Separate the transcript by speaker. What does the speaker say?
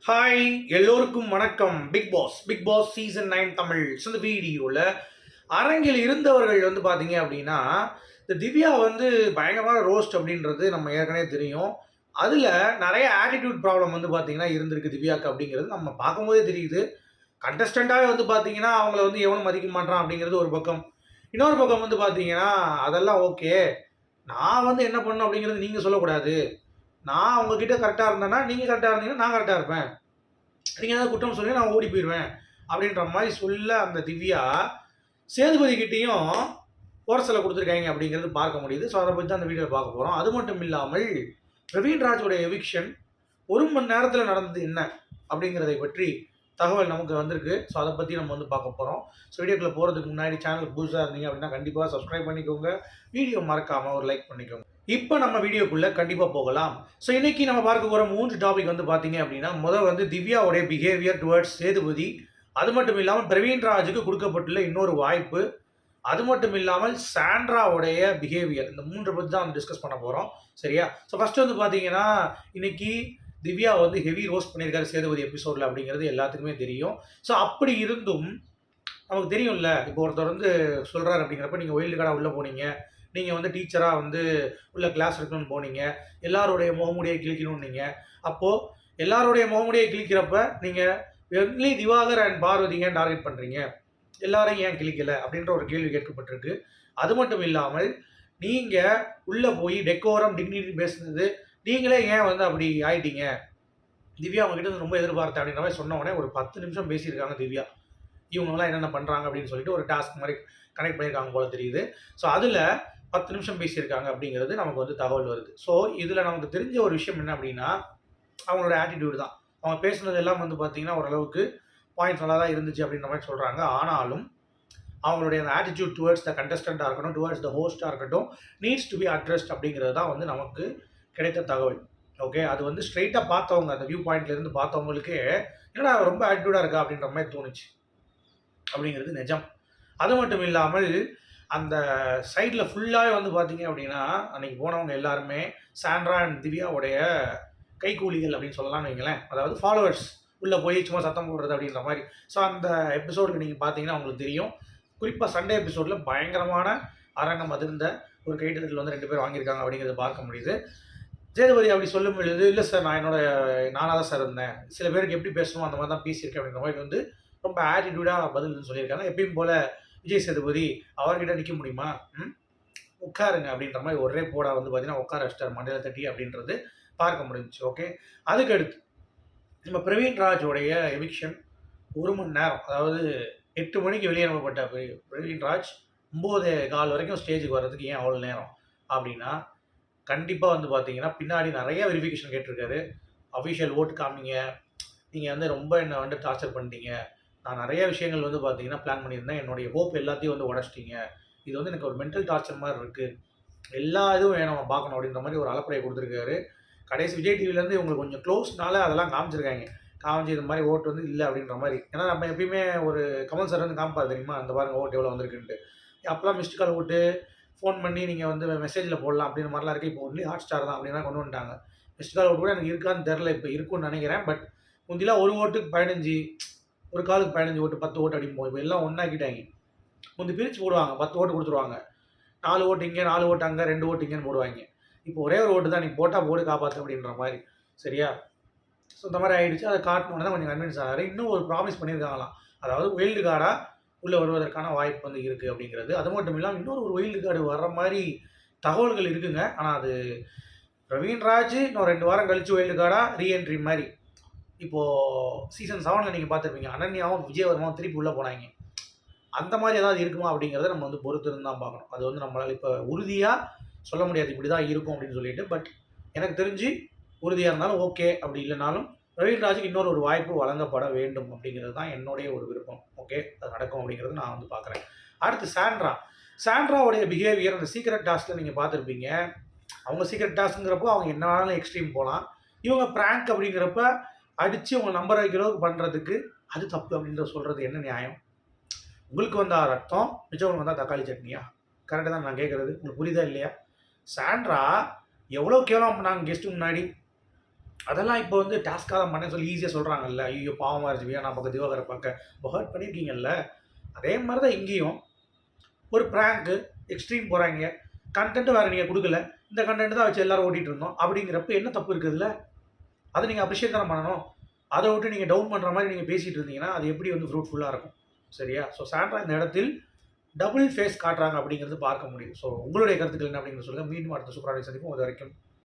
Speaker 1: Hi எல்லோருக்கும் வணக்கம். Bigg Boss season 9 Tamil. இந்த வீடியோவில் அரங்கில் இருந்தவர்கள் பார்த்தீங்க அப்படின்னா, இந்த திவ்யா பயங்கரமான ரோஸ்ட் அப்படின்றது நம்ம ஏற்கனவே தெரியும். அதில் நிறைய ஆட்டிடியூட் ப்ராப்ளம் பார்த்தீங்கன்னா இருந்திருக்கு திவ்யாவுக்கு அப்படிங்கிறது நம்ம பார்க்கும்போதே தெரியுது. கண்டஸ்டண்ட்டாகவே பார்த்தீங்கன்னா அவங்கள எவனும் மதிக்க மாட்டான் அப்படிங்கிறது ஒரு பக்கம். இன்னொரு பக்கம் பார்த்தீங்கன்னா அதெல்லாம் ஓகே, நான் என்ன பண்ணணும் அப்படிங்கிறது நீங்கள் சொல்லக்கூடாது. நான் உங்ககிட்ட கரெக்டாக இருந்தேன்னா நீங்கள் கரெக்டாக இருந்தீங்கன்னா நான் கரெக்டாக இருப்பேன். நீங்கள் ஏதாவது குற்றம் சொல்லி நான் ஓடி போயிடுவேன் அப்படின்ற மாதிரி சொல்ல அந்த திவ்யா சேதுபதி கிட்டேயும் ஓரசலை கொடுத்துருக்காங்க அப்படிங்கிறது பார்க்க முடியுது. ஸோ அதை பற்றி தான் அந்த வீடியோவில் பார்க்க போகிறோம். அது மட்டும் இல்லாமல் பிரவீன் ராஜோட எவிக்ஷன் 1 மணி நேரத்தில் நடந்தது என்ன அப்படிங்கிறதை பற்றி தகவல் நமக்கு வந்திருக்கு. ஸோ அதை பற்றி நம்ம பார்க்க போகிறோம். ஸோ வீடியோக்குள்ளே போகிறதுக்கு முன்னாடி சேனலுக்கு புதுசாக இருந்தீங்க அப்படின்னா கண்டிப்பாக சப்ஸ்கிரைப் பண்ணிக்கோங்க. வீடியோ மறக்காமல் ஒரு லைக் பண்ணிக்கோங்க. இப்போ நம்ம வீடியோக்குள்ளே கண்டிப்பாக போகலாம். ஸோ இன்றைக்கி நம்ம பார்க்க போகிற 3 டாபிக் பார்த்தீங்க அப்படின்னா, முதல் திவ்யாவுடைய பிஹேவியர் டுவர்ட்ஸ் சேதுபதி. அது மட்டும் இல்லாமல் பிரவீன் ராஜுக்கு கொடுக்கப்பட்டுள்ள இன்னொரு வாய்ப்பு. அது மட்டும் இல்லாமல் சாண்ட்ராவுடைய பிஹேவியர். இந்த 3 பற்றி தான் டிஸ்கஸ் பண்ண போகிறோம். சரியா? ஸோ ஃபஸ்ட்டு பார்த்தீங்கன்னா இன்னைக்கு திவ்யா ஹெவி ரோஸ்ட் பண்ணியிருக்காரு சேதுபதி எபிசோடில் அப்படிங்கிறது எல்லாத்துக்குமே தெரியும். ஸோ அப்படி இருந்தும் நமக்கு தெரியும்ல, இப்போ ஒருத்தர் சொல்கிறார் அப்படிங்கிறப்ப நீங்கள் ஒயில்டு கார்டாக உள்ளே போனீங்க, நீங்கள் டீச்சராக உள்ள கிளாஸ் இருக்கணும்னு போனீங்க, எல்லாருடைய முகமுடியை கிழிக்கணும்னீங்க. அப்போது எல்லாருடைய முகமுடியை கிழிக்கிறப்ப நீங்கள் ஒன்லி திவாகர் அண்ட் பார்வதிங்க டார்கெட் பண்ணுறீங்க, எல்லாரையும் ஏன் கிழிக்கலை அப்படின்ற ஒரு கேள்வி கேட்கப்பட்டிருக்கு. அது மட்டும் இல்லாமல் நீங்கள் உள்ளே போய் டெக்கோரம் டிக்னிட்டி பேசுனது நீங்களே ஏன் அப்படி ஆயிட்டீங்க, திவ்யா அவங்ககிட்ட ரொம்ப எதிர்பார்த்தேன் அப்படின்ற மாதிரி சொன்ன உடனே ஒரு 10 நிமிஷம் பேசியிருக்காங்க திவ்யா. இவங்கெல்லாம் என்னென்ன பண்ணுறாங்க அப்படின்னு சொல்லிட்டு ஒரு டாஸ்க் மாதிரி கனெக்ட் பண்ணியிருக்காங்க போல தெரியுது. ஸோ அதில் 10 நிமிஷம் பேசியிருக்காங்க அப்படிங்கிறது நமக்கு தகவல் வருது. ஸோ இதில் நமக்கு தெரிஞ்ச ஒரு விஷயம் என்ன அப்படின்னா, அவங்களோட ஆட்டிடியூடு தான். அவங்க பேசுனது எல்லாம் பார்த்தீங்கன்னா ஓரளவுக்கு பாயிண்ட்ஸ் நல்லா தான் இருந்துச்சு அப்படின்ற மாதிரி சொல்கிறாங்க. ஆனாலும் அவங்களுடைய அந்த ஆட்டிடியூட் டுவர்ட்ஸ் த கண்டஸ்டண்ட்டாக இருக்கட்டும், டுவர்ட்ஸ் த ஹோஸ்ட்டாக இருக்கட்டும், நீட்ஸ் டு பி அட்ரஸ்ட் அப்படிங்கிறது தான் நமக்கு கிடைத்த தகவல். ஓகே, அது ஸ்ட்ரெயிட்டாக பார்த்தவங்க, அந்த வியூ பாயிண்ட்லேருந்து பார்த்தவங்களுக்கு என்னடா ரொம்ப ஆட்டிடியூடாக இருக்கா அப்படின்ற மாதிரி தோணுச்சு அப்படிங்கிறது நிஜம். அது மட்டும் இல்லாமல் அந்த சைடில் ஃபுல்லாகவே பார்த்தீங்க அப்படின்னா, அன்றைக்கி போனவங்க எல்லாருமே சாண்ட்ரா அண்ட் திவ்யாவுடைய கைக்கூலிகள் அப்படின்னு சொல்லலாம்னு வைங்களேன். அதாவது ஃபாலோவர்ஸ் உள்ளே போய் சும்மா சத்தம் போடுறது அப்படின்ற மாதிரி. ஸோ அந்த எபிசோடுக்கு நீங்கள் பார்த்தீங்கன்னா உங்களுக்கு தெரியும். குறிப்பாக சண்டே எபிசோடில் பயங்கரமான அரங்கம் அதிர்ந்த ஒரு கைத்தட்டல் 2 பேர் வாங்கியிருக்காங்க அப்படிங்கிறத பார்க்க முடியுது. சேதுபதி அப்படி சொல்லும் பொழுது, இல்லை சார் நானாக தான் சார் இருந்தேன், சில பேருக்கு எப்படி பேசணும் அந்த மாதிரி தான் பேசியிருக்கேன் அப்படின்ற மாதிரி ரொம்ப ஆட்டிடியூடாக பதில்னு சொல்லியிருக்காங்க. எப்பயும் போல் விஜய் சேதுபதி அவர்கிட்ட நிற்க முடியுமா, உட்காருங்க அப்படின்ற மாதிரி ஒரே போடா பார்த்தீங்கன்னா உட்கார வச்சிட்டார் மண்டையில் தட்டி அப்படின்றது பார்க்க முடிஞ்சிச்சு. ஓகே, அதுக்கடுத்து நம்ம பிரவீன் ராஜோடைய எவிக்ஷன் 1 மணி நேரம், அதாவது 8 மணிக்கு வெளியே அனுப்பப்பட்ட பிரவீன் ராஜ் 9:15 வரைக்கும் ஸ்டேஜுக்கு வர்றதுக்கு ஏன் அவ்வளோ நேரம் அப்படின்னா, கண்டிப்பாக பார்த்தீங்கன்னா பின்னாடி நிறைய வெரிஃபிகேஷன் கேட்டிருக்காரு. அஃபிஷியல் ஓட்டு காமிங்க, நீங்கள் ரொம்ப என்னை டார்ச்சர் பண்ணிட்டீங்க, நான் நிறைய விஷயங்கள் பார்த்தீங்கன்னா பிளான் பண்ணியிருந்தேன், என்னுடைய ஹோப் எல்லாத்தையும் உடச்சிட்டீங்க, இது எனக்கு ஒரு மென்டல் டார்ச்சர் மாதிரி இருக்குது, எல்லா இதுவும் வேணும் பார்க்கணும் அப்படின்ற மாதிரி ஒரு அலப்பறையை கொடுத்துருக்காரு. கடைசி விஜய் டிவிலேருந்து இவங்களுக்கு கொஞ்சம் க்ளோஸ்னால அதெல்லாம் காமிச்சிருக்காங்க. காமிச்சு இது மாதிரி ஓட்டு இல்லை அப்படின்ற மாதிரி. ஏன்னா நம்ம எப்பயுமே ஒரு கமல் சார் காமிப்பார் தெரியுமா, அந்த பாருங்க ஓட்டு எவ்வளோ வந்திருக்குன்ட்டு. அப்போலாம் மிஸ்டு கால் ஓட்டு ஃபோன் பண்ணி நீங்கள் மெசேஜில் போடலாம் அப்படின்ற மாதிரிலாம் இருக்குது. இப்போ ஒன்லி ஹாட் ஸ்டார் தான் அப்படின்னா கொண்டு வந்துட்டாங்க. மிஸ்டு கால் ஓட்டு கூட எனக்கு இருக்கான்னு தெரில, இப்போ இருக்குன்னு நினைக்கிறேன். பட் முந்திலாம் ஒரு ஓட்டுக்கு 15, ஒரு காலுக்கு 15 ஓட்டு, 10 ஓட்டு அடிப்போம். இப்போ எல்லாம் ஒன்றாக்கிட்டாங்க. முந்தி பிரித்து போடுவாங்க, 10 ஓட்டு கொடுத்துருவாங்க, 4 ஓட்டு இங்கே, 4 ஓட்டு அங்கே, 2 ஓட்டு இங்கேன்னு போடுவாங்க. இப்போ ஒரே ஒரு ஓட்டு தான், நீ போட்டால் போடு காப்பாற்று அப்படின்ற மாதிரி. சரியா? ஸோ இந்த மாதிரி ஆகிடுச்சு. அதை காட்டணுன்னு தான் கொஞ்சம் கன்வின்ஸ் ஆகிறாரு. இன்னும் ஒரு ப்ராமிஸ் பண்ணியிருக்காங்களாம், அதாவது ஒயில்டு கார்டாக உள்ளே வருவதற்கான வாய்ப்பு இருக்குது அப்படிங்கிறது. அது மட்டும் இல்லாமல் இன்னொரு ஒரு ஒயில்டு கார்டு வர்ற மாதிரி தகவல்கள் இருக்குங்க. ஆனால் அது பிரவீன் ராஜ் இன்னும் 2 வாரம் கழித்து ஒயில்டு கார்டாக ரீஎன்ட்ரி மாதிரி. இப்போது சீசன் 7 நீங்கள் பார்த்துருப்பீங்க, அனன்யாவும் விஜயவர்மாவும் திருப்பி உள்ளே போனாங்க. அந்த மாதிரி ஏதாவது இருக்குமா அப்படிங்கிறத நம்ம பொறுத்து இருந்து தான் பார்க்கணும். அது நம்மளால் இப்போ உறுதியாக சொல்ல முடியாது இப்படி தான் இருக்கும் அப்படின்னு சொல்லிட்டு. பட் எனக்கு தெரிஞ்சு உறுதியாக இருந்தாலும் ஓகே, அப்படி இல்லைனாலும் பிரவீன் ராஜுக்கு இன்னொரு ஒரு வாய்ப்பு வழங்கப்பட வேண்டும் அப்படிங்கிறது தான் என்னுடைய ஒரு விருப்பம். ஓகே, அது நடக்கும் அப்படிங்கிறது நான் பார்க்குறேன். அடுத்து சாண்ட்ராவுடைய பிஹேவியர் அந்த சீக்ரெட் டாஸ்கில் நீங்கள் பார்த்துருப்பீங்க. அவங்க சீக்ரெட் டாஸ்க்குங்கிறப்போ அவங்க என்ன வேணாலும் எக்ஸ்ட்ரீம் போகலாம். இவங்க ப்ராங்க் அப்படிங்கிறப்ப அடித்து அவங்க நம்பர் வைக்கிறதுக்கு பண்ணுறதுக்கு அது தப்பு அப்படின்ற சொல்கிறது என்ன நியாயம்? உங்களுக்கு வந்தால் ரத்தம், மிச்சவங்களுக்கு வந்தால் தக்காளி சட்னியா? கரெக்டாக தான் நான் கேட்குறது. உங்களுக்கு புரியுதா இல்லையா? சாண்ட்ரா எவ்வளோ கேவலம் பண்ணாங்க கெஸ்ட்டு முன்னாடி. அதெல்லாம் இப்போ வந்து டாஸ்க்காக தான் பண்ணேன்னு சொல்லி ஈஸியாக சொல்கிறாங்கல்ல. ஐயோ பாவமாக இருந்துச்சு வியா நான் பக்கம் திவாகரை பார்க்க. இப்போ ஹர்ட் பண்ணியிருக்கீங்கல்ல. அதே மாதிரி தான் இங்கேயும் ஒரு ப்ராங்க்கு எக்ஸ்ட்ரீம் போகிறாங்க. கண்டென்ட் வேறு நீங்கள் கொடுக்கல. இந்த கண்டென்ட் தான் வச்சு எல்லாரும் ஓட்டிகிட்டு இருந்தோம். அப்படிங்கிறப்ப என்ன தப்பு இருக்குதுல்ல? அதை நீங்கள் அப்ரிஷியேட் தானே பண்ணணும். அதை விட்டு நீங்கள் டவுன் பண்ணுற மாதிரி நீங்கள் பேசிகிட்டு இருந்தீங்கன்னா அது எப்படி வந்து ஃப்ரூட்ஃபுல்லாக இருக்கும்? சரியா? ஸோ சாண்ட்ரா இந்த இடத்தில் டபுள் ஃபேஸ் காட்டுறாங்க அப்படிங்கிறது பார்க்க முடியும். ஸோ உங்களுடைய கருத்துக்கள் என்ன அப்படிங்கிறத சொல்லுங்கள். மீண்டும் அடுத்த சூப்பரான சந்திப்போம். அது வரைக்கும்